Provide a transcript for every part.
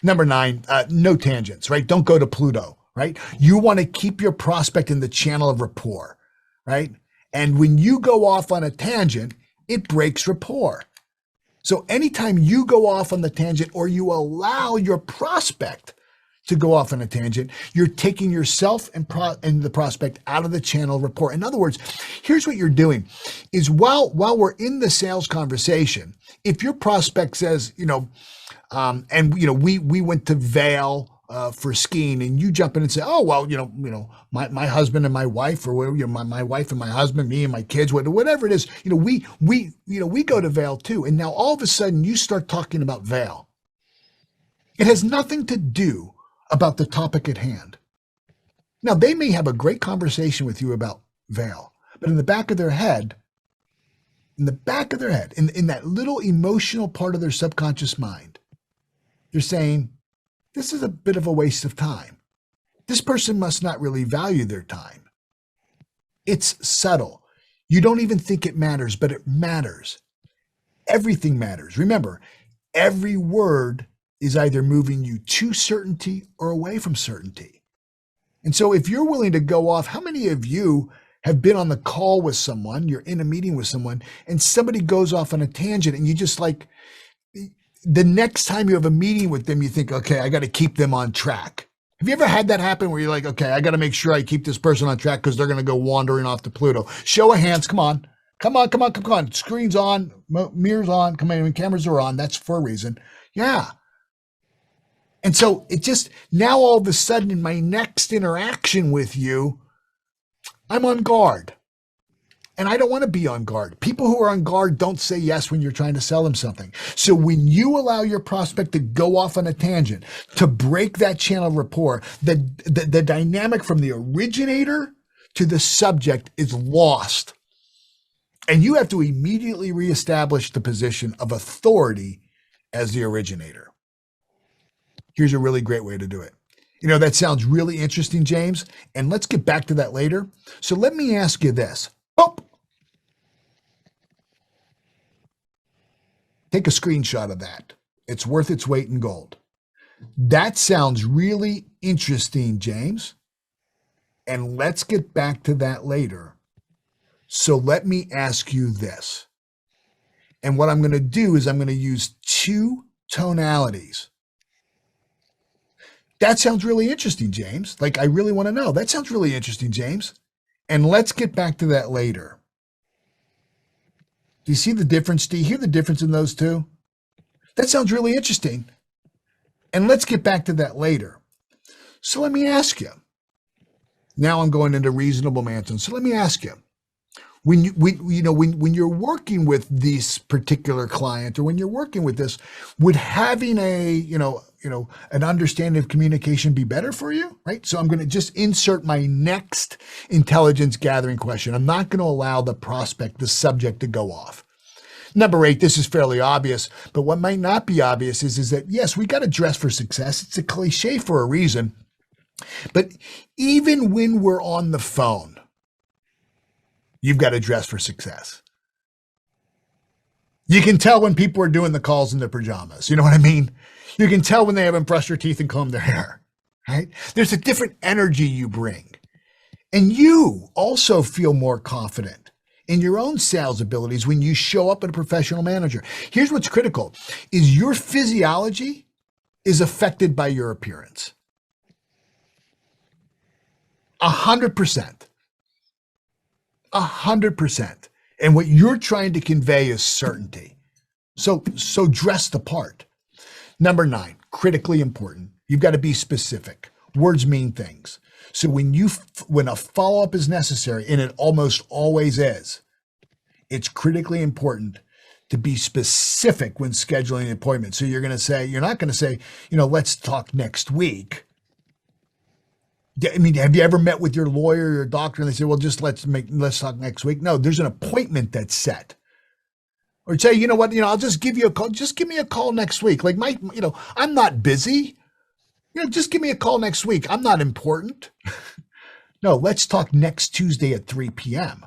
Number 9, no tangents, right? Don't go to Pluto, right? You want to keep your prospect in the channel of rapport, right? And when you go off on a tangent, it breaks rapport. So anytime you go off on the tangent or you allow your prospect to go off on a tangent, you're taking yourself and the prospect out of the channel of rapport. In other words, here's what you're doing is while we're in the sales conversation, if your prospect says, we went to Vail for skiing, and you jump in and say, oh, well, my husband and my wife, or whatever, my wife and my husband, me and my kids, whatever it is, we go to Vail too. And now all of a sudden you start talking about Vail. It has nothing to do about the topic at hand. Now, they may have a great conversation with you about Vail, but in the back of their head, in that little emotional part of their subconscious mind, they're saying, this is a bit of a waste of time. This person must not really value their time. It's subtle. You don't even think it matters, but it matters. Everything matters. Remember, every word is either moving you to certainty or away from certainty. And so if you're willing to go off, how many of you have been on the call with someone, you're in a meeting with someone, and somebody goes off on a tangent, and you just like, the next time you have a meeting with them, you think, okay, I got to keep them on track. Have you ever had that happen where you're like, okay, I got to make sure I keep this person on track because they're going to go wandering off to Pluto? Show of hands. Come on. Screen's on, mirrors on. Come on, when cameras are on, that's for a reason. Yeah. And so it just, now all of a sudden in my next interaction with you, I'm on guard. And I don't want to be on guard. People who are on guard don't say yes when you're trying to sell them something. So when you allow your prospect to go off on a tangent, to break that channel of rapport, the dynamic from the originator to the subject is lost. And you have to immediately reestablish the position of authority as the originator. Here's a really great way to do it. That sounds really interesting, James, and let's get back to that later. So let me ask you this. Oh, take a screenshot of that. It's worth its weight in gold. That sounds really interesting, James. And let's get back to that later. So let me ask you this. And what I'm going to do is I'm going to use 2 tonalities. That sounds really interesting, James. Like, I really want to know. That sounds really interesting, James. And let's get back to that later. Do you see the difference? Do you hear the difference in those two? That sounds really interesting. And let's get back to that later. So let me ask you. Now I'm going into reasonable Manton. So let me ask you. When you're working with this particular client, or when you're working with this, would having an understanding of communication be better for you, right? So I'm going to just insert my next intelligence gathering question. I'm not going to allow the prospect, the subject, to go off. Number 8, this is fairly obvious, but what might not be obvious is that, yes, we got to dress for success. It's a cliche for a reason. But even when we're on the phone, you've got to dress for success. You can tell when people are doing the calls in their pajamas. You know what I mean? You can tell when they haven't brushed their teeth and combed their hair, right? There's a different energy you bring. And you also feel more confident in your own sales abilities when you show up at a professional manager. Here's what's critical, is your physiology is affected by your appearance. 100%. 100%. And what you're trying to convey is certainty. So dress the part. Number 9, critically important. You've got to be specific. Words mean things. So when a follow-up is necessary, and it almost always is, it's critically important to be specific when scheduling an appointment. So you're not going to say, let's talk next week. I mean, have you ever met with your lawyer or your doctor and they say, well, just let's talk next week? No, there's an appointment that's set. Or say, you know what, I'll just give you a call. Just give me a call next week. Like I'm not busy. Just give me a call next week. I'm not important. No, let's talk next Tuesday at 3 p.m.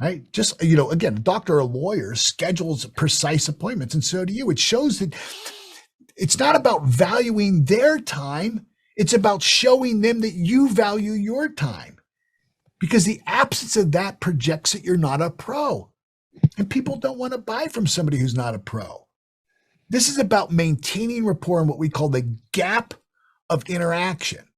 Right? Just, again, a doctor or a lawyer schedules precise appointments, and so do you. It shows that It's not about valuing their time. It's about showing them that you value your time, because the absence of that projects that you're not a pro. And people don't want to buy from somebody who's not a pro. This is about maintaining rapport and what we call the gap of interaction.